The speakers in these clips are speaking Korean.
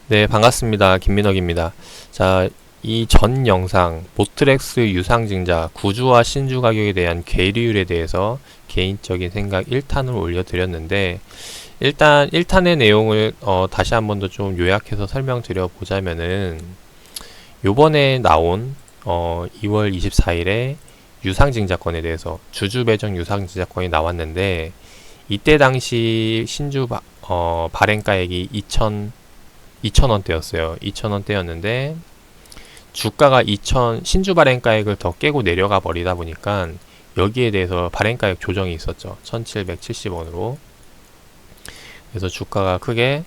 네, 반갑습니다. 김민혁입니다. 자, 이 전 영상, 모트렉스 유상증자, 구주와 신주 가격에 대한 괴리율에 대해서 개인적인 생각 1탄을 올려드렸는데, 일단 1탄의 내용을 다시 한 번 더 좀 요약해서 설명드려 보자면은, 요번에 나온 2월 24일에 유상증자권에 대해서, 주주배정 유상증자권이 나왔는데, 이때 당시 신주 발행가액이 2,000원대였어요. 2,000원대였는데 주가가 신주 발행가액을 더 깨고 내려가 버리다 보니까 여기에 대해서 발행가액 조정이 있었죠. 1,770원으로. 그래서 주가가 크게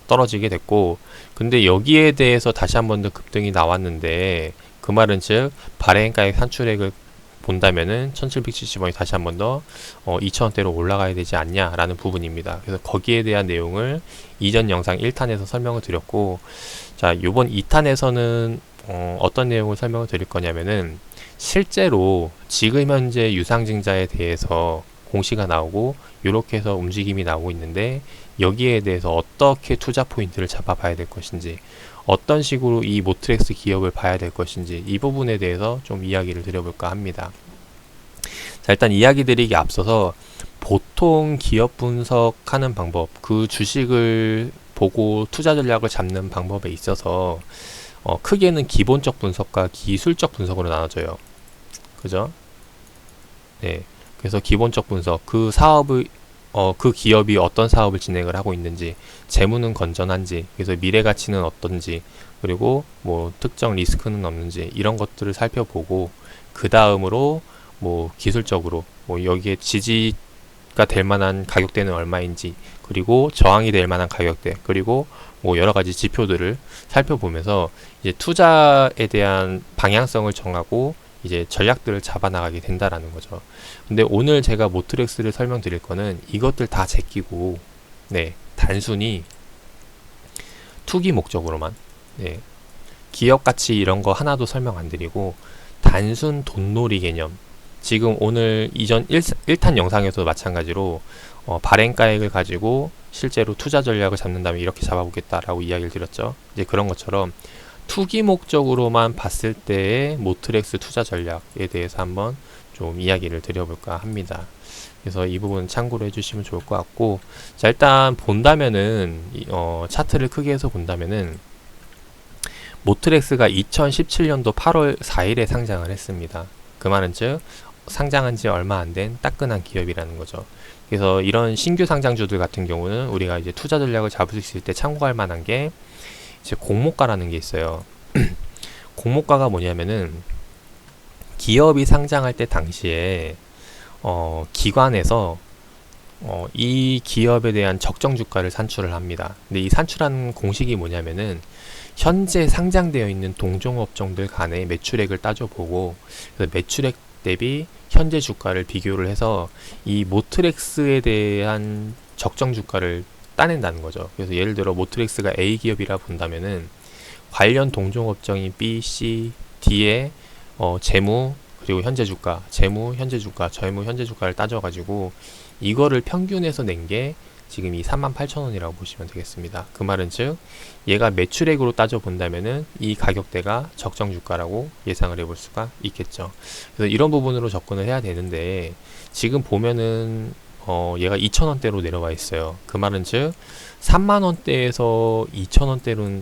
떨어지게 됐고, 근데 여기에 대해서 다시 한 번 더 급등이 나왔는데, 그 말은 즉 발행가액 산출액을 본다면은 1,770원이 다시 한 번 더 2,000원대로 올라가야 되지 않냐라는 부분입니다. 그래서 거기에 대한 내용을 이전 영상 1탄에서 설명을 드렸고, 자, 요번 2탄에서는 어떤 내용을 설명을 드릴 거냐면은, 실제로 지금 현재 유상증자에 대해서 공시가 나오고 이렇게 해서 움직임이 나오고 있는데, 여기에 대해서 어떻게 투자 포인트를 잡아봐야 될 것인지, 어떤 식으로 이 모트렉스 기업을 봐야 될 것인지, 이 부분에 대해서 좀 이야기를 드려볼까 합니다. 자, 일단 이야기 드리기 앞서서 보통 기업 분석하는 방법, 그 주식을 보고 투자 전략을 잡는 방법에 있어서 크게는 기본적 분석과 기술적 분석으로 나눠져요. 그죠? 네. 그래서 기본적 분석, 그 기업이 어떤 사업을 진행을 하고 있는지, 재무는 건전한지, 그래서 미래 가치는 어떤지, 그리고 뭐 특정 리스크는 없는지, 이런 것들을 살펴보고, 그 다음으로 뭐 기술적으로 뭐 여기에 지지가 될 만한 가격대는 얼마인지, 그리고 저항이 될 만한 가격대, 그리고 뭐 여러 가지 지표들을 살펴보면서 이제 투자에 대한 방향성을 정하고 이제 전략들을 잡아나가게 된다라는 거죠. 근데 오늘 제가 모트렉스를 설명드릴 거는 이것들 다 제끼고, 네, 단순히 투기 목적으로만, 네, 기업 가치 이런 거 하나도 설명 안 드리고, 단순 돈놀이 개념. 지금 오늘 이전 1탄 영상에서도 마찬가지로 발행가액을 가지고 실제로 투자 전략을 잡는다면 이렇게 잡아보겠다라고 이야기를 드렸죠. 이제 그런 것처럼 투기 목적으로만 봤을 때의 모트렉스 투자 전략에 대해서 한번 좀 이야기를 드려볼까 합니다. 그래서 이 부분 참고로 해주시면 좋을 것 같고, 자, 일단 본다면은 차트를 크게 해서 본다면은 모트렉스가 2017년도 8월 4일에 상장을 했습니다. 그 말은 즉 상장한 지 얼마 안 된 따끈한 기업이라는 거죠. 그래서 이런 신규 상장주들 같은 경우는 우리가 이제 투자 전략을 잡을 수 있을 때 참고할 만한 게 이제 공모가라는 게 있어요. 공모가가 뭐냐면은 기업이 상장할 때 당시에 기관에서 이 기업에 대한 적정 주가를 산출을 합니다. 근데 이 산출하는 공식이 뭐냐면은 현재 상장되어 있는 동종업종들 간의 매출액을 따져보고, 그래서 매출액 대비 현재 주가를 비교를 해서 이 모트렉스에 대한 적정 주가를 따낸다는 거죠. 그래서 예를 들어 모트렉스가 A 기업이라 본다면은 관련 동종업종인 B, C, D의 재무, 그리고 현재 주가, 재무, 현재 주가, 재무, 현재 주가를 따져가지고 이거를 평균해서 낸 게 지금 이 38,000원이라고 보시면 되겠습니다. 그 말은 즉 얘가 매출액으로 따져본다면은 이 가격대가 적정 주가라고 예상을 해볼 수가 있겠죠. 그래서 이런 부분으로 접근을 해야 되는데, 지금 보면은 얘가 2,000원대로 내려와 있어요. 그 말은 즉 3만원대에서 2,000원대로는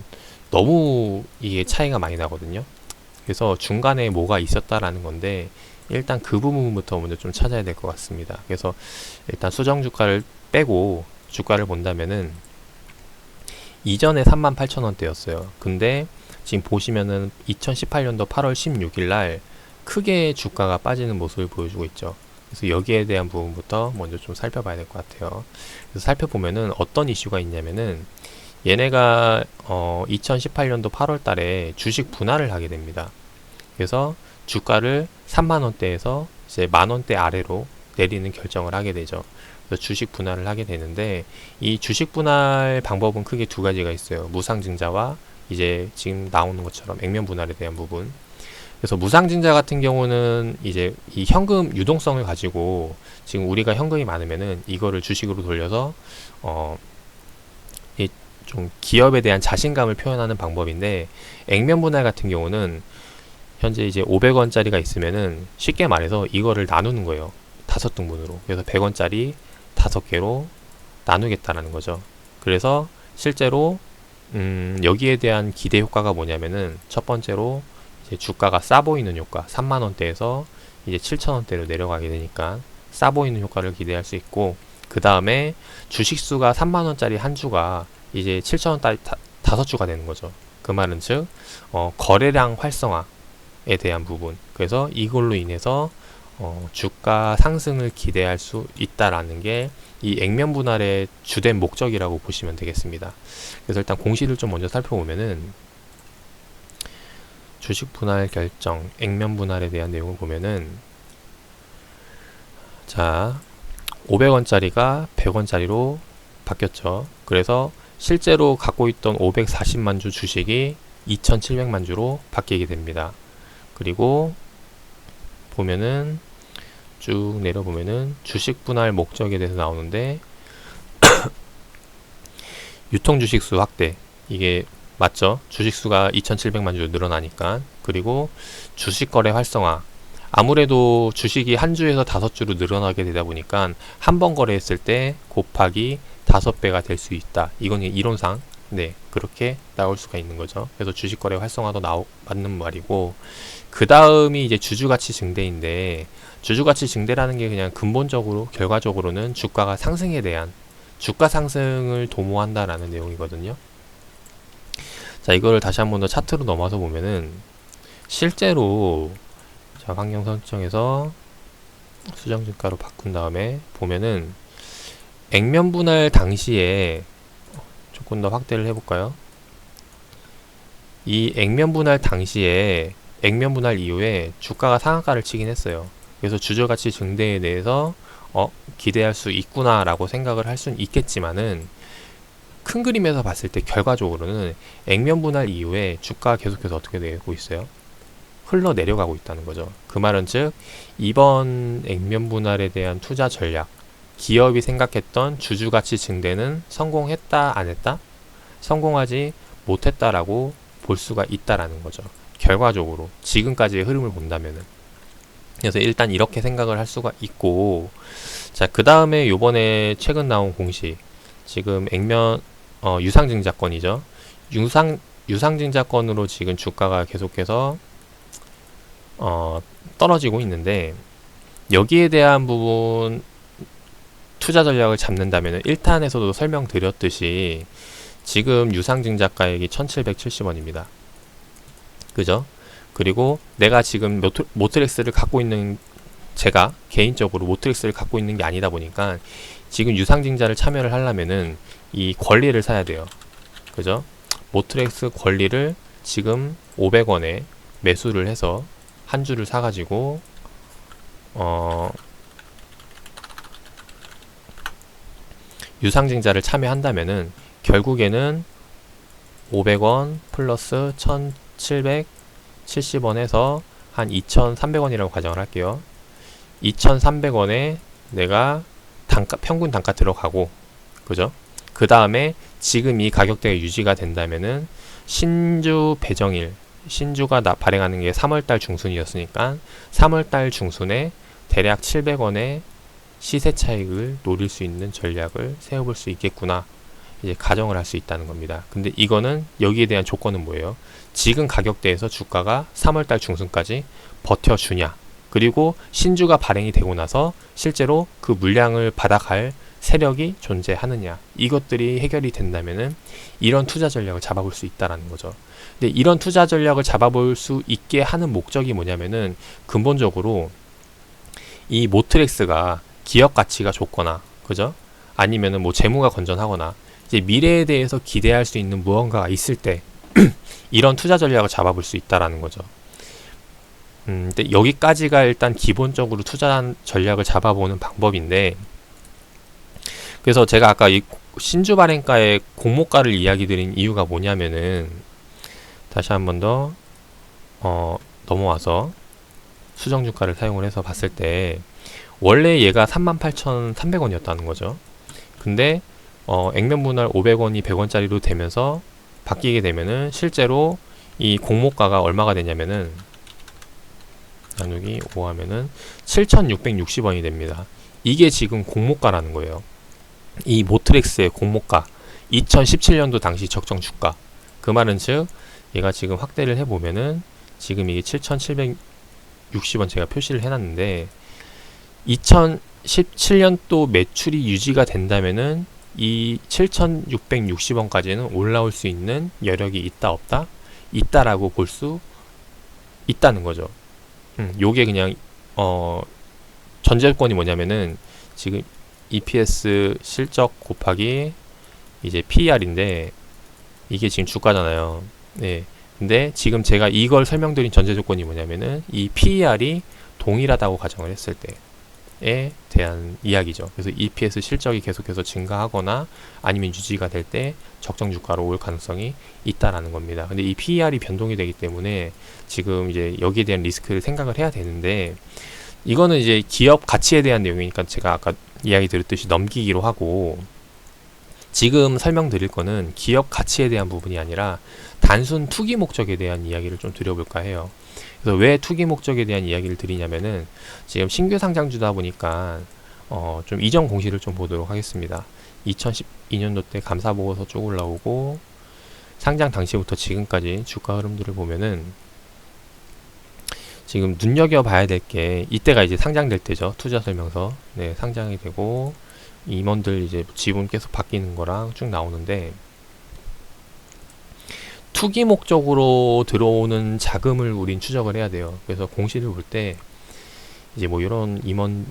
너무 이게 차이가 많이 나거든요. 그래서 중간에 뭐가 있었다라는 건데, 일단 그 부분부터 먼저 좀 찾아야 될 것 같습니다. 그래서 일단 수정 주가를 빼고 주가를 본다면은 이전에 38,000원대였어요. 근데 지금 보시면은 2018년도 8월 16일 날 크게 주가가 빠지는 모습을 보여주고 있죠. 그래서 여기에 대한 부분부터 먼저 좀 살펴봐야 될 것 같아요. 그래서 살펴보면은 어떤 이슈가 있냐면은 얘네가 2018년도 8월 달에 주식 분할을 하게 됩니다. 그래서 주가를 3만원대에서 이제 만원대 아래로 내리는 결정을 하게 되죠. 그래서 주식 분할을 하게 되는데, 이 주식 분할 방법은 크게 두 가지가 있어요. 무상증자와 이제 지금 나오는 것처럼 액면 분할에 대한 부분. 그래서 무상증자 같은 경우는 이제 이 현금 유동성을 가지고 지금 우리가 현금이 많으면은 이거를 주식으로 돌려서 이 좀 기업에 대한 자신감을 표현하는 방법인데, 액면 분할 같은 경우는 현재 이제 500원짜리가 있으면은 쉽게 말해서 이거를 나누는 거예요. 5등분으로. 그래서 100원짜리 5개로 나누겠다라는 거죠. 그래서 실제로 여기에 대한 기대 효과가 뭐냐면은 첫 번째로 이제 주가가 싸 보이는 효과, 3만원대에서 이제 7천원대로 내려가게 되니까 싸 보이는 효과를 기대할 수 있고, 그 다음에 주식수가 3만원짜리 한 주가 이제 7천원짜리 5주가 되는 거죠. 그 말은 즉 거래량 활성화에 대한 부분, 그래서 이걸로 인해서 주가 상승을 기대할 수 있다라는 게 이 액면 분할의 주된 목적이라고 보시면 되겠습니다. 그래서 일단 공시를 좀 먼저 살펴보면은, 주식 분할 결정, 액면 분할에 대한 내용을 보면은, 자, 500원짜리가 100원짜리로 바뀌었죠. 그래서 실제로 갖고 있던 540만 주 주식이 2700만 주로 바뀌게 됩니다. 그리고 보면은 쭉 내려보면은 주식 분할 목적에 대해서 나오는데, 유통 주식수 확대, 이게 맞죠? 주식수가 2700만 주 늘어나니까. 그리고 주식 거래 활성화, 아무래도 주식이 한 주에서 5주로 늘어나게 되다 보니까 한 번 거래했을 때 곱하기 5배가 될 수 있다. 이건 이론상 네, 그렇게 나올 수가 있는 거죠. 그래서 주식 거래 활성화도 맞는 말이고, 그 다음이 이제 주주가치 증대인데, 주주가치 증대라는 게 그냥 근본적으로 결과적으로는 주가가 상승에 대한, 주가 상승을 도모한다라는 내용이거든요. 자, 이거를 다시 한 번 더 차트로 넘어서 보면은 실제로, 자, 환경 설정에서 수정주가로 바꾼 다음에 보면은 액면 분할 당시에 조금 더 확대를 해볼까요? 이 액면 분할 당시에, 액면 분할 이후에 주가가 상한가를 치긴 했어요. 그래서 주주가치 증대에 대해서 기대할 수 있구나 라고 생각을 할 수는 있겠지만은, 큰 그림에서 봤을 때 결과적으로는 액면 분할 이후에 주가가 계속해서 어떻게 되고 있어요? 흘러 내려가고 있다는 거죠. 그 말은 즉, 이번 액면 분할에 대한 투자 전략, 기업이 생각했던 주주가치 증대는 성공했다, 안 했다? 성공하지 못했다라고 볼 수가 있다라는 거죠. 결과적으로 지금까지의 흐름을 본다면은. 그래서 일단 이렇게 생각을 할 수가 있고, 자, 그 다음에 요번에 최근 나온 공시, 지금 액면 유상증자권이죠. 유상증자권으로 지금 주가가 계속해서 떨어지고 있는데, 여기에 대한 부분 투자 전략을 잡는다면 1탄에서도 설명드렸듯이 지금 유상증자가액이 1770원입니다. 그죠? 그리고 내가 지금 모트렉스를 갖고 있는, 제가 개인적으로 모트렉스를 갖고 있는 게 아니다 보니까 지금 유상증자를 참여를 하려면은 이 권리를 사야 돼요. 그죠? 모트렉스 권리를 지금 500원에 매수를 해서 한 주를 사가지고 유상증자를 참여한다면은 결국에는 500원 플러스 1770원에서 한 2300원이라고 가정을 할게요. 2300원에 내가 평균 단가 들어가고, 그죠? 그 다음에 지금 이 가격대가 유지가 된다면은 신주 배정일, 신주가 발행하는 게 3월달 중순이었으니까 3월달 중순에 대략 700원의 시세 차익을 노릴 수 있는 전략을 세워볼 수 있겠구나, 이제 가정을 할 수 있다는 겁니다. 근데 이거는, 여기에 대한 조건은 뭐예요? 지금 가격대에서 주가가 3월달 중순까지 버텨주냐, 그리고 신주가 발행이 되고 나서 실제로 그 물량을 받아갈 세력이 존재하느냐, 이것들이 해결이 된다면은 이런 투자 전략을 잡아볼 수 있다라는 거죠. 근데 이런 투자 전략을 잡아볼 수 있게 하는 목적이 뭐냐면은, 근본적으로 이 모트렉스가 기업 가치가 좋거나, 그죠? 아니면은 뭐 재무가 건전하거나, 이제 미래에 대해서 기대할 수 있는 무언가가 있을 때 이런 투자 전략을 잡아볼 수 있다라는 거죠. 근데 여기까지가 일단 기본적으로 투자 전략을 잡아보는 방법인데, 그래서 제가 아까 이 신주 발행가의 공모가를 이야기 드린 이유가 뭐냐면은, 다시 한 번 더 넘어와서 수정주가를 사용을 해서 봤을 때 원래 얘가 38,300원이었다는 거죠. 근데 액면 분할 500원이 100원짜리로 되면서 바뀌게 되면은 실제로 이 공모가가 얼마가 되냐면은 나누기 5 하면은 7,660원이 됩니다. 이게 지금 공모가라는 거예요. 이 모트렉스의 공모가 2017년도 당시 적정 주가. 그 말은 즉 얘가 지금 확대를 해보면은 지금 이게 7,760원 제가 표시를 해놨는데 2017년도 매출이 유지가 된다면은 이 7,660원까지는 올라올 수 있는 여력이 있다 없다? 있다라고 볼 수 있다는 거죠. 요게 그냥 전제조건이 뭐냐면은 지금 EPS 실적 곱하기 이제 PER인데 이게 지금 주가잖아요. 네. 근데 지금 제가 이걸 설명드린 전제조건이 뭐냐면은 이 PER이 동일하다고 가정을 했을 때에 대한 이야기죠. 그래서 EPS 실적이 계속해서 증가하거나 아니면 유지가 될 때 적정 주가로 올 가능성이 있다라는 겁니다. 근데 이 PER이 변동이 되기 때문에 지금 이제 여기에 대한 리스크를 생각을 해야 되는데 이거는 이제 기업 가치에 대한 내용이니까 제가 아까 이야기 드렸듯이 넘기기로 하고 지금 설명드릴 거는 기업 가치에 대한 부분이 아니라 단순 투기 목적에 대한 이야기를 좀 드려볼까 해요. 그래서 왜 투기 목적에 대한 이야기를 드리냐면은 지금 신규 상장주다 보니까 좀 이전 공시를 좀 보도록 하겠습니다. 2012년도 때 감사보고서 쭉 올라오고 상장 당시부터 지금까지 주가 흐름들을 보면은 지금 눈여겨봐야 될 게 이때가 이제 상장될 때죠. 투자설명서. 네, 상장이 되고 임원들 이제 지분 계속 바뀌는 거랑 쭉 나오는데 투기 목적으로 들어오는 자금을 우린 추적을 해야 돼요. 그래서 공시를 볼 때 이제 뭐 이런 임원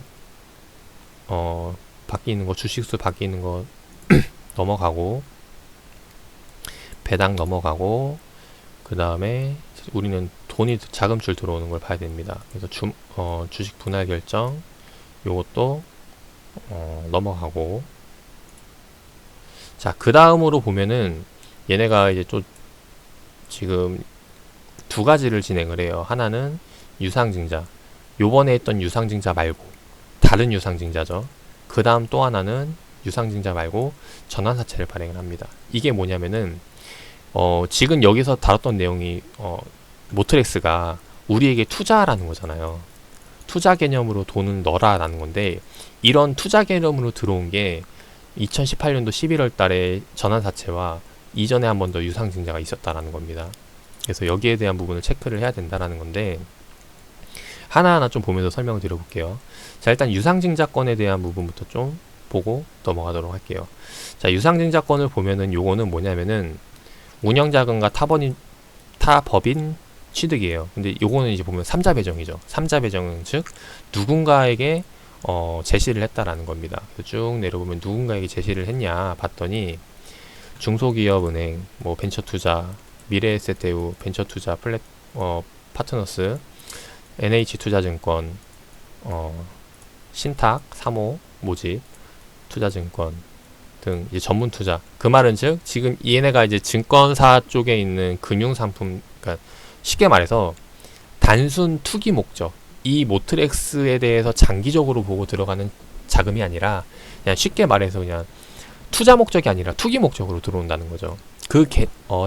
바뀌는 거, 주식수 바뀌는 거 넘어가고 배당 넘어가고 그 다음에 우리는 돈이 자금줄 들어오는 걸 봐야 됩니다. 그래서 주식 분할 결정 요것도 넘어가고 자, 그 다음으로 보면은 얘네가 이제 또 지금 두 가지를 진행을 해요. 하나는 유상증자. 요번에 했던 유상증자 말고 다른 유상증자죠. 그 다음 또 하나는 유상증자 말고 전환사채를 발행을 합니다. 이게 뭐냐면은 지금 여기서 다뤘던 내용이 모트렉스가 우리에게 투자라는 거잖아요. 투자 개념으로 돈을 넣어라 라는 건데 이런 투자 개념으로 들어온 게 2018년도 11월 달에 전환사채와 이전에 한 번 더 유상증자가 있었다라는 겁니다. 그래서 여기에 대한 부분을 체크를 해야 된다라는 건데 하나하나 좀 보면서 설명을 드려볼게요. 자, 일단 유상증자권에 대한 부분부터 좀 보고 넘어가도록 할게요. 자, 유상증자권을 보면은 요거는 뭐냐면은 운영자금과 타법인 취득이에요. 근데 요거는 이제 보면 3자 배정이죠. 3자 배정은 즉 누군가에게 제시를 했다라는 겁니다. 쭉 내려보면 누군가에게 제시를 했냐 봤더니 중소기업은행, 뭐 벤처투자, 미래에셋대우, 벤처투자, 파트너스, NH투자증권, 신탁, 3호, 모집, 투자증권 등 이제 전문투자. 그 말은 즉 지금 얘네가 이제 증권사 쪽에 있는 금융상품, 그러니까 쉽게 말해서 단순 투기 목적, 이 모트렉스에 대해서 장기적으로 보고 들어가는 자금이 아니라 그냥 쉽게 말해서 그냥 투자 목적이 아니라 투기 목적으로 들어온다는 거죠. 그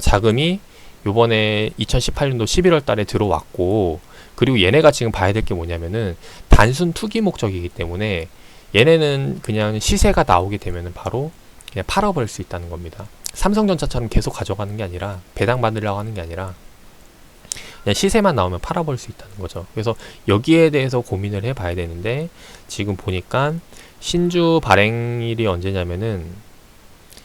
자금이 요번에 2018년도 11월 달에 들어왔고 그리고 얘네가 지금 봐야 될 게 뭐냐면은 단순 투기 목적이기 때문에 얘네는 그냥 시세가 나오게 되면은 바로 그냥 팔아버릴 수 있다는 겁니다. 삼성전자처럼 계속 가져가는 게 아니라 배당 받으려고 하는 게 아니라 그냥 시세만 나오면 팔아버릴 수 있다는 거죠. 그래서 여기에 대해서 고민을 해봐야 되는데 지금 보니까 신주 발행일이 언제냐면은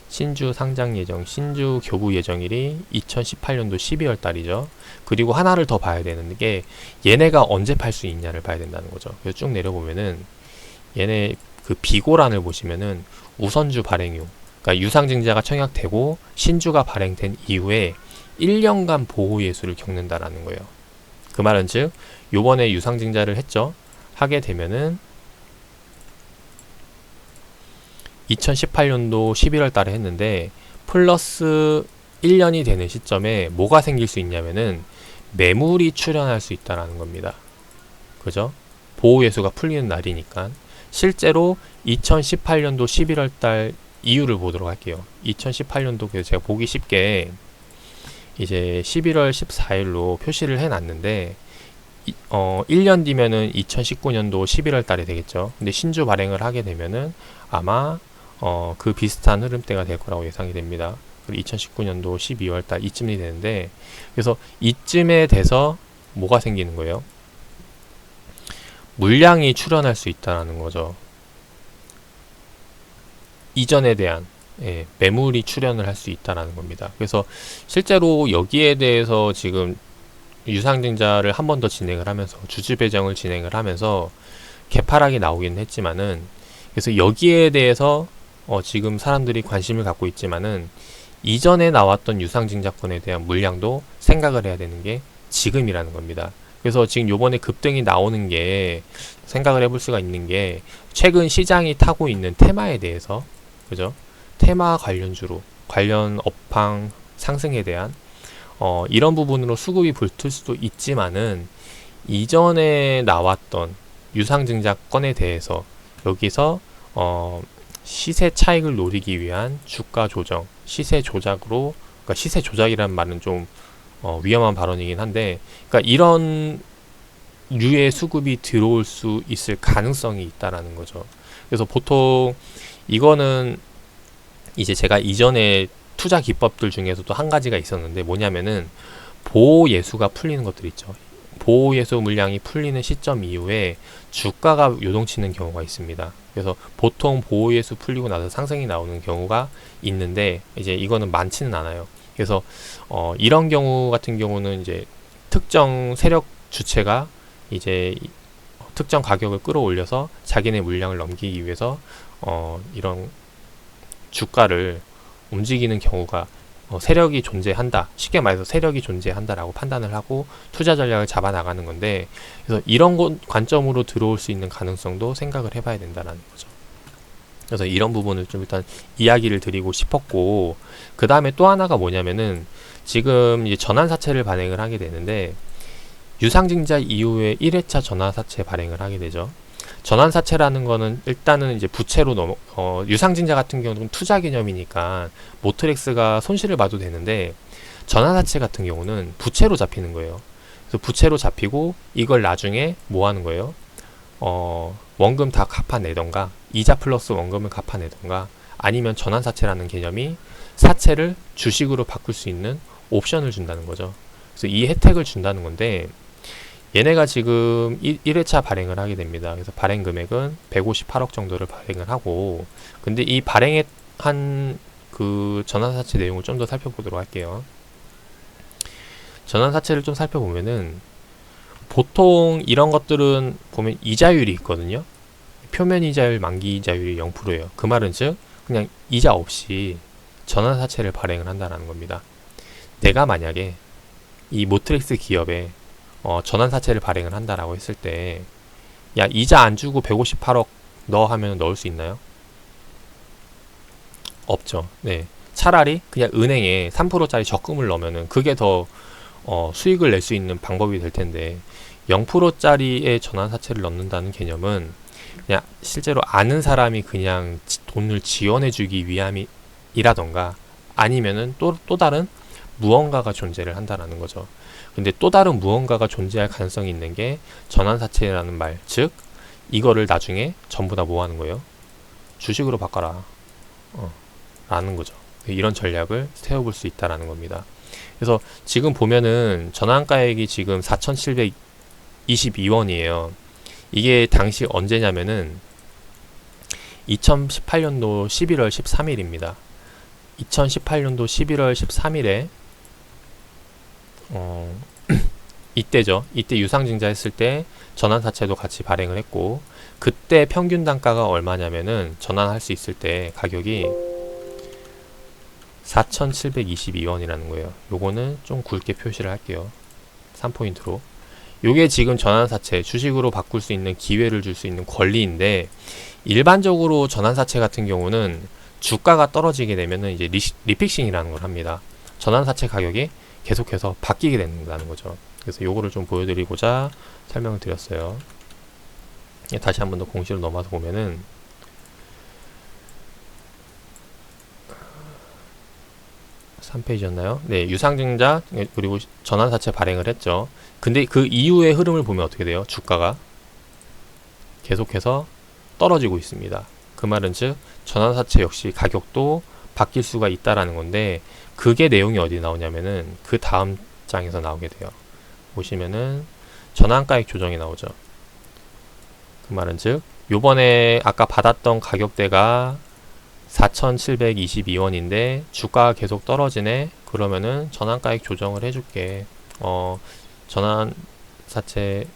신주 상장 예정, 신주 교부 예정일이 2018년도 12월 달이죠. 그리고 하나를 더 봐야 되는 게 얘네가 언제 팔 수 있냐를 봐야 된다는 거죠. 그래서 쭉 내려보면은 얘네 그 비고란을 보시면은 우선주 발행유, 그러니까 유상증자가 청약되고 신주가 발행된 이후에 1년간 보호 예수를 겪는다라는 거예요. 그 말은 즉 요번에 유상증자를 했죠. 하게 되면은 2018년도 11월 달에 했는데 플러스 1년이 되는 시점에 뭐가 생길 수 있냐면은 매물이 출현할 수 있다라는 겁니다. 그죠? 보호예수가 풀리는 날이니까 실제로 2018년도 11월 달 이유를 보도록 할게요. 2018년도 그래서 제가 보기 쉽게 이제 11월 14일로 표시를 해놨는데 1년 뒤면은 2019년도 11월 달에 되겠죠. 근데 신주 발행을 하게 되면은 아마 그 비슷한 흐름대가 될 거라고 예상이 됩니다. 그리고 2019년도 12월 달 이쯤이 되는데, 그래서 이쯤에 돼서 뭐가 생기는 거예요? 물량이 출현할 수 있다는 거죠. 이전에 대한 매물이 출현을 할 수 있다는 겁니다. 그래서 실제로 여기에 대해서 지금 유상증자를 한 번 더 진행을 하면서 주주 배정을 진행을 하면서 개파락이 나오긴 했지만은, 그래서 여기에 대해서 지금 사람들이 관심을 갖고 있지만은 이전에 나왔던 유상증자권에 대한 물량도 생각을 해야 되는 게 지금이라는 겁니다. 그래서 지금 요번에 급등이 나오는 게 생각을 해볼 수가 있는 게, 최근 시장이 타고 있는 테마에 대해서, 그죠? 테마 관련주로 관련 업황 상승에 대한 이런 부분으로 수급이 붙을 수도 있지만은, 이전에 나왔던 유상증자권에 대해서 여기서 시세 차익을 노리기 위한 주가 조정, 시세 조작으로, 그러니까 시세 조작이라는 말은 좀 위험한 발언이긴 한데, 그러니까 이런 류의 수급이 들어올 수 있을 가능성이 있다라는 거죠. 그래서 보통 이거는 이제 제가 이전에 투자 기법들 중에서도 한 가지가 있었는데, 뭐냐면은 보호 예수가 풀리는 것들 있죠. 보호 예수 물량이 풀리는 시점 이후에 주가가 요동치는 경우가 있습니다. 그래서 보통 보호 예수 풀리고 나서 상승이 나오는 경우가 있는데, 이제 이거는 많지는 않아요. 그래서 이런 경우 같은 경우는 이제 특정 세력 주체가 이제 특정 가격을 끌어올려서 자기네 물량을 넘기기 위해서 이런 주가를 움직이는 경우가 세력이 존재한다. 쉽게 말해서 세력이 존재한다라고 판단을 하고 투자 전략을 잡아 나가는 건데, 그래서 이런 관점으로 들어올 수 있는 가능성도 생각을 해봐야 된다는 거죠. 그래서 이런 부분을 좀 일단 이야기를 드리고 싶었고, 그 다음에 또 하나가 뭐냐면은 지금 이제 전환사채를 발행을 하게 되는데, 유상증자 이후에 1회차 전환사채 발행을 하게 되죠. 전환사채라는 거는 일단은 이제 부채로 유상증자 같은 경우는 투자 개념이니까 모트렉스가 손실을 봐도 되는데, 전환사채 같은 경우는 부채로 잡히는 거예요. 그래서 부채로 잡히고 이걸 나중에 뭐 하는 거예요? 원금 다 갚아내던가, 이자 플러스 원금을 갚아내던가, 아니면 전환사채라는 개념이 사채를 주식으로 바꿀 수 있는 옵션을 준다는 거죠. 그래서 이 혜택을 준다는 건데, 얘네가 지금 1회차 발행을 하게 됩니다. 그래서 발행 금액은 158억 정도를 발행을 하고, 근데 이 발행한 그 전환사채 내용을 좀 더 살펴보도록 할게요. 전환사채를 좀 살펴보면은 보통 이런 것들은 보면 이자율이 있거든요. 표면 이자율, 만기 이자율이 0%예요. 그 말은 즉 그냥 이자 없이 전환사채를 발행을 한다는 겁니다. 내가 만약에 이 모트렉스 기업에 전환사채를 발행을 한다라고 했을 때, 야, 이자 안 주고 158억 넣어 하면 넣을 수 있나요? 없죠. 네. 차라리 그냥 은행에 3%짜리 적금을 넣으면은 그게 더 수익을 낼 수 있는 방법이 될 텐데, 0%짜리의 전환사채를 넣는다는 개념은 그냥 실제로 아는 사람이 그냥 돈을 지원해주기 위함이라던가, 아니면은 또 다른 무언가가 존재를 한다라는 거죠. 근데 또 다른 무언가가 존재할 가능성이 있는 게 전환사채라는 말, 즉 이거를 나중에 전부 다 뭐 하는 거예요? 주식으로 바꿔라 라는 거죠. 이런 전략을 세워볼 수 있다라는 겁니다. 그래서 지금 보면은 전환가액이 지금 4,722원이에요. 이게 당시 언제냐면은 2018년도 11월 13일입니다. 2018년도 11월 13일에 이때죠. 이때 유상증자 했을 때 전환사채도 같이 발행을 했고, 그때 평균 단가가 얼마냐면은 전환할 수 있을 때 가격이 4,722원이라는 거예요. 요거는 좀 굵게 표시를 할게요. 3포인트로. 요게 지금 전환사채, 주식으로 바꿀 수 있는 기회를 줄 수 있는 권리인데, 일반적으로 전환사채 같은 경우는 주가가 떨어지게 되면은 이제 리픽싱이라는 걸 합니다. 전환사채 가격이 계속해서 바뀌게 된다는 거죠. 그래서 요거를 좀 보여드리고자 설명을 드렸어요. 다시 한 번 더 공시로 넘어서 보면은, 3페이지였나요? 네, 유상증자 그리고 전환사채 발행을 했죠. 근데 그 이후의 흐름을 보면 어떻게 돼요? 주가가 계속해서 떨어지고 있습니다. 그 말은 즉 전환사채 역시 가격도 바뀔 수가 있다라는 건데, 그게 내용이 어디 나오냐면은 그 다음 장에서 나오게 돼요. 보시면은 전환가액 조정이 나오죠. 그 말은 즉 요번에 아까 받았던 가격대가 4,722원인데 주가가 계속 떨어지네. 그러면은 전환가액 조정을 해줄게. 전환사채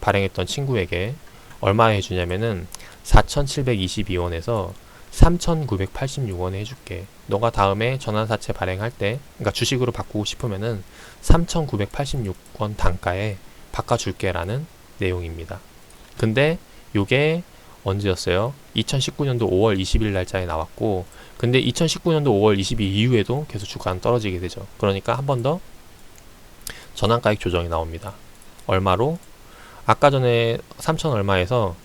발행했던 친구에게 얼마 해주냐면은 4,722원에서 3,986원에 해줄게. 너가 다음에 전환사채 발행할 때, 그러니까 주식으로 바꾸고 싶으면은 3,986원 단가에 바꿔줄게 라는 내용입니다. 근데 요게 언제였어요? 2019년도 5월 20일 날짜에 나왔고, 근데 2019년도 5월 20일 이후에도 계속 주가는 떨어지게 되죠. 그러니까 한 번 더 전환가액 조정이 나옵니다. 얼마로? 아까 전에 3,000 얼마에서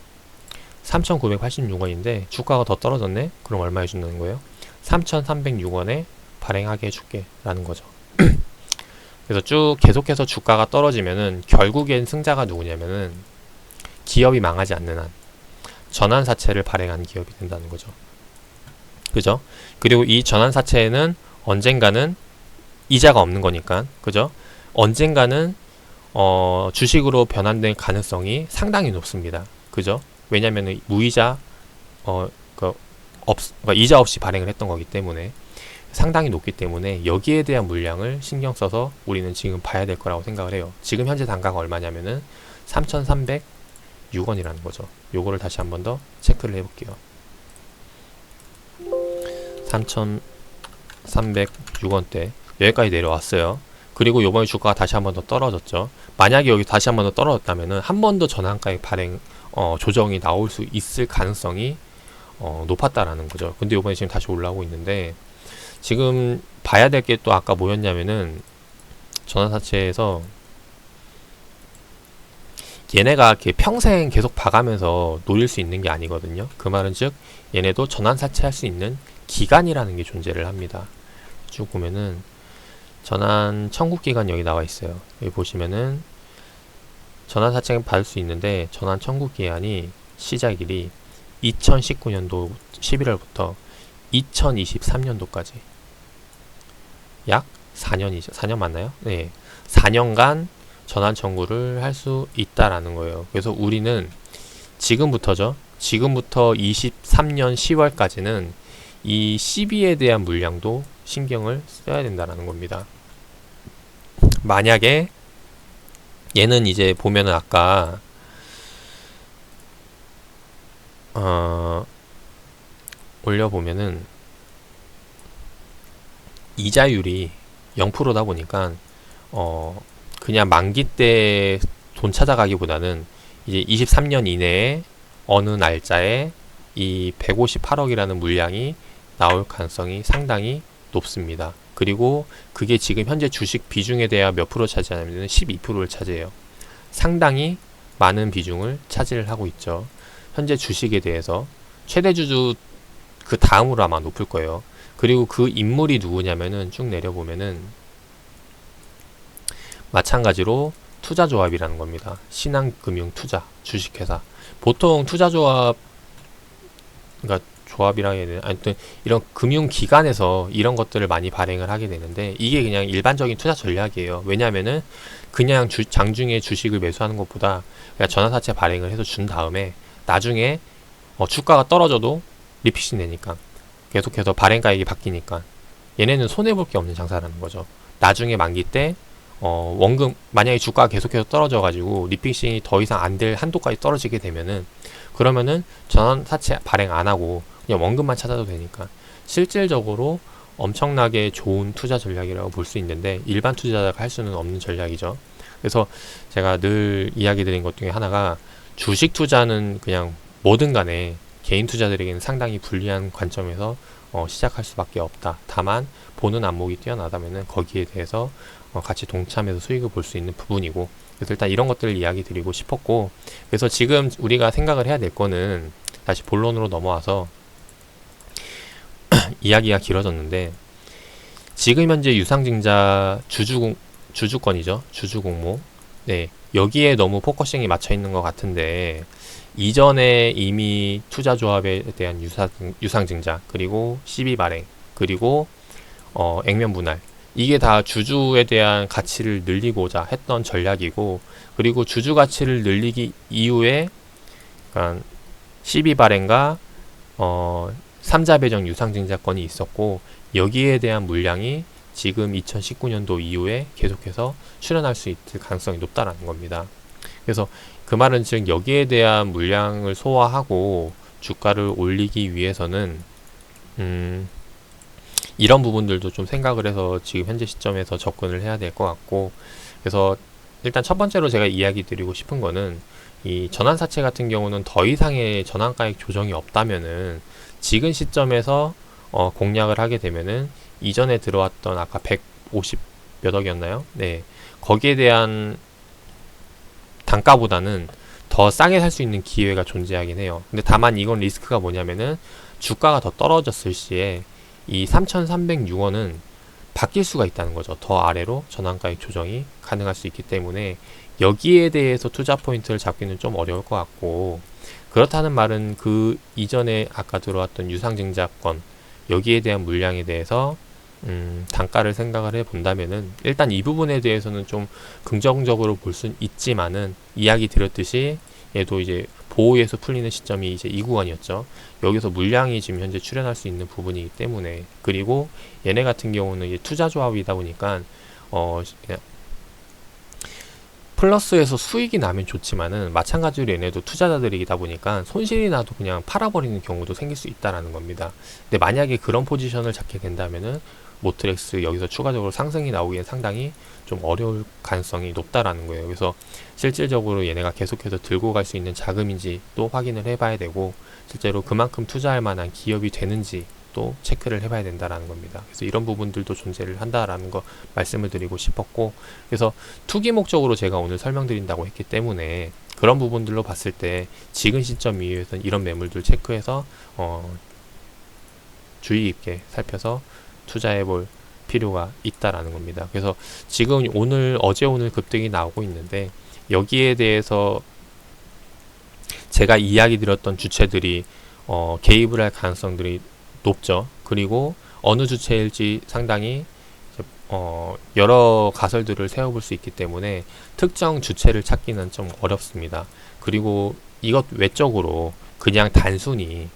3,986원인데 주가가 더 떨어졌네? 그럼 얼마 해준다는 거예요? 3,306원에 발행하게 해줄게 라는 거죠. 그래서 쭉 계속해서 주가가 떨어지면은 결국엔 승자가 누구냐면은 기업이 망하지 않는 한 전환사채를 발행한 기업이 된다는 거죠. 그죠? 그리고 이 전환사채에는 언젠가는 이자가 없는 거니까, 그죠? 언젠가는 주식으로 변환될 가능성이 상당히 높습니다. 그죠? 왜냐면은 무이자 그러니까 이자 없이 발행을 했던 거기 때문에 상당히 높기 때문에 여기에 대한 물량을 신경 써서 우리는 지금 봐야 될 거라고 생각을 해요. 지금 현재 단가가 얼마냐면은 3,306원이라는 거죠. 요거를 다시 한 번 더 체크를 해볼게요. 3,306원대 여기까지 내려왔어요. 그리고 요번에 주가가 다시 한 번 더 떨어졌죠. 만약에 여기 다시 한 번 더 떨어졌다면은 한 번 더 전환가액 발행 조정이 나올 수 있을 가능성이 높았다라는 거죠. 근데 요번에 지금 다시 올라오고 있는데, 지금 봐야 될 게 또 아까 뭐였냐면은 전환사채에서 얘네가 이렇게 평생 계속 봐가면서 노릴 수 있는 게 아니거든요. 그 말은 즉 얘네도 전환사채 할 수 있는 기간이라는 게 존재를 합니다. 쭉 보면은 전환 청구기간 여기 나와 있어요. 여기 보시면은 전환사채 받을 수 있는데 전환 청구기한이 시작일이 2019년도 11월부터 2023년도까지 약 4년이죠. 4년 맞나요? 네. 4년간 전환 청구를 할 수 있다라는 거예요. 그래서 우리는 지금부터죠. 지금부터 23년 10월까지는 이 시비에 대한 물량도 신경을 써야 된다라는 겁니다. 만약에 얘는 이제 보면은 아까 올려보면은 이자율이 0%다 보니까 그냥 만기 때 돈 찾아가기보다는 이제 23년 이내에 어느 날짜에 이 158억이라는 물량이 나올 가능성이 상당히 높습니다. 그리고 그게 지금 현재 주식 비중에 대하 몇 프로 차지하냐면 12%를 차지해요. 상당히 많은 비중을 차지를 하고 있죠. 현재 주식에 대해서 최대 주주 그 다음으로 아마 높을 거예요. 그리고 그 인물이 누구냐면은 쭉 내려보면은 마찬가지로 투자조합이라는 겁니다. 신한금융투자 주식회사. 보통 투자조합, 그러니까 조합이라 해야 되나? 아무튼 이런 금융기관에서 이런 것들을 많이 발행을 하게 되는데, 이게 그냥 일반적인 투자 전략이에요. 왜냐면은 그냥 장중에 주식을 매수하는 것보다 그냥 전환사채 발행을 해서 준 다음에 나중에 주가가 떨어져도 리핏이 내니까 계속해서 발행가액이 바뀌니까 얘네는 손해볼 게 없는 장사라는 거죠. 나중에 만기 때 원금, 만약에 주가가 계속해서 떨어져가지고 리피싱이 더 이상 안 될 한도까지 떨어지게 되면은, 그러면은 전환사채 발행 안 하고 그냥 원금만 찾아도 되니까 실질적으로 엄청나게 좋은 투자 전략이라고 볼 수 있는데, 일반 투자자가 할 수는 없는 전략이죠. 그래서 제가 늘 이야기 드린 것 중에 하나가, 주식 투자는 그냥 뭐든 간에 개인 투자들에게는 상당히 불리한 관점에서 시작할 수밖에 없다. 다만 보는 안목이 뛰어나다면은 거기에 대해서 같이 동참해서 수익을 볼 수 있는 부분이고, 그래서 일단 이런 것들을 이야기 드리고 싶었고, 그래서 지금 우리가 생각을 해야 될 거는, 다시 본론으로 넘어와서 이야기가 길어졌는데, 지금 현재 유상증자 주주권이죠. 주주공모. 네, 여기에 너무 포커싱이 맞춰 있는 것 같은데, 이전에 이미 투자조합에 대한 유상증자, 그리고 시비 발행, 그리고 액면 분할, 이게 다 주주에 대한 가치를 늘리고자 했던 전략이고, 그리고 주주 가치를 늘리기 이후에 그러니까 시비 발행과 3자 배정 유상증자권이 있었고, 여기에 대한 물량이 지금 2019년도 이후에 계속해서 출현할 수 있을 가능성이 높다라는 겁니다. 그래서 그 말은 즉 여기에 대한 물량을 소화하고 주가를 올리기 위해서는 이런 부분들도 좀 생각을 해서 지금 현재 시점에서 접근을 해야 될 것 같고, 그래서 일단 첫 번째로 제가 이야기 드리고 싶은 거는, 이 전환사채 같은 경우는 더 이상의 전환가액 조정이 없다면은 지금 시점에서 공략을 하게 되면은 이전에 들어왔던 아까 150 몇 억이었나요? 네, 거기에 대한 단가보다는 더 싸게 살 수 있는 기회가 존재하긴 해요. 근데 다만 이건 리스크가 뭐냐면은 주가가 더 떨어졌을 시에 이 3,306원은 바뀔 수가 있다는 거죠. 더 아래로 전환가액 조정이 가능할 수 있기 때문에 여기에 대해서 투자 포인트를 잡기는 좀 어려울 것 같고, 그렇다는 말은 그 이전에 아까 들어왔던 유상증자권, 여기에 대한 물량에 대해서 단가를 생각을 해 본다면은 일단 이 부분에 대해서는 좀 긍정적으로 볼 수는 있지만은, 이야기 드렸듯이 얘도 이제 보호에서 풀리는 시점이 이제 이 구간이었죠. 여기서 물량이 지금 현재 출현할 수 있는 부분이기 때문에, 그리고 얘네 같은 경우는 이제 투자 조합이다 보니까 그냥 플러스에서 수익이 나면 좋지만은 마찬가지로 얘네도 투자자들이다 보니까 손실이 나도 그냥 팔아버리는 경우도 생길 수 있다라는 겁니다. 근데 만약에 그런 포지션을 잡게 된다면은 모트렉스 여기서 추가적으로 상승이 나오기엔 상당히 좀 어려울 가능성이 높다라는 거예요. 그래서 실질적으로 얘네가 계속해서 들고 갈 수 있는 자금인지 또 확인을 해봐야 되고, 실제로 그만큼 투자할 만한 기업이 되는지 또 체크를 해봐야 된다라는 겁니다. 그래서 이런 부분들도 존재를 한다라는 거 말씀을 드리고 싶었고, 그래서 투기 목적으로 제가 오늘 설명드린다고 했기 때문에 그런 부분들로 봤을 때 지금 시점 이후에서는 이런 매물들 체크해서 주의 깊게 살펴서 투자해 볼 필요가 있다라는 겁니다. 그래서 지금 어제 오늘 급등이 나오고 있는데, 여기에 대해서 제가 이야기 드렸던 주체들이 개입을 할 가능성들이 높죠. 그리고 어느 주체일지 상당히 여러 가설들을 세워볼 수 있기 때문에 특정 주체를 찾기는 좀 어렵습니다. 그리고 이것 외적으로 그냥 단순히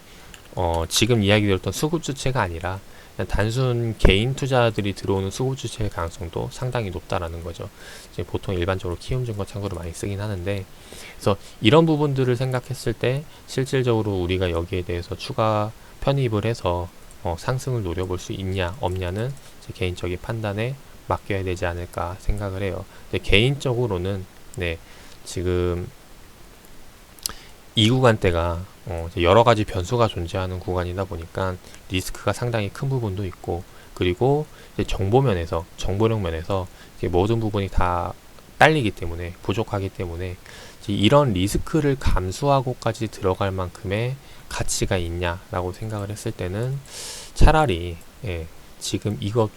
지금 이야기 드렸던 수급 주체가 아니라 그냥 단순 개인 투자들이 들어오는 수급 주체의 가능성도 상당히 높다라는 거죠. 이제 보통 일반적으로 키움증권 참고로 많이 쓰긴 하는데, 그래서 이런 부분들을 생각했을 때 실질적으로 우리가 여기에 대해서 추가 편입을 해서 상승을 노려볼 수 있냐 없냐는 제 개인적인 판단에 맡겨야 되지 않을까 생각을 해요. 근데 개인적으로는 지금 이 구간대가 여러 가지 변수가 존재하는 구간이다 보니까 리스크가 상당히 큰 부분도 있고, 그리고 이제 정보력 면에서 이제 모든 부분이 다 딸리기 때문에, 부족하기 때문에 이런 리스크를 감수하고까지 들어갈 만큼의 가치가 있냐라고 생각을 했을 때는 차라리 지금 이것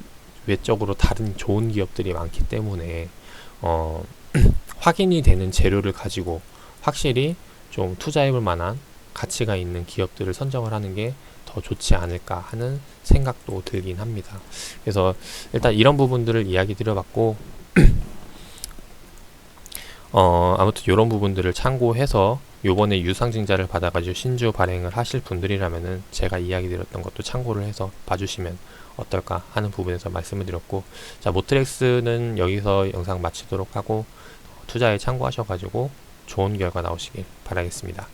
외적으로 다른 좋은 기업들이 많기 때문에 확인이 되는 재료를 가지고 확실히 좀 투자해볼 만한 가치가 있는 기업들을 선정을 하는 게 더 좋지 않을까 하는 생각도 들긴 합니다. 그래서 일단 이런 부분들을 이야기 드려봤고, 아무튼 이런 부분들을 참고해서 요번에 유상증자를 받아가지고 신주 발행을 하실 분들이라면은 제가 이야기 드렸던 것도 참고를 해서 봐주시면 어떨까 하는 부분에서 말씀을 드렸고, 자, 모트렉스는 여기서 영상 마치도록 하고 투자에 참고하셔가지고 좋은 결과 나오시길 바라겠습니다.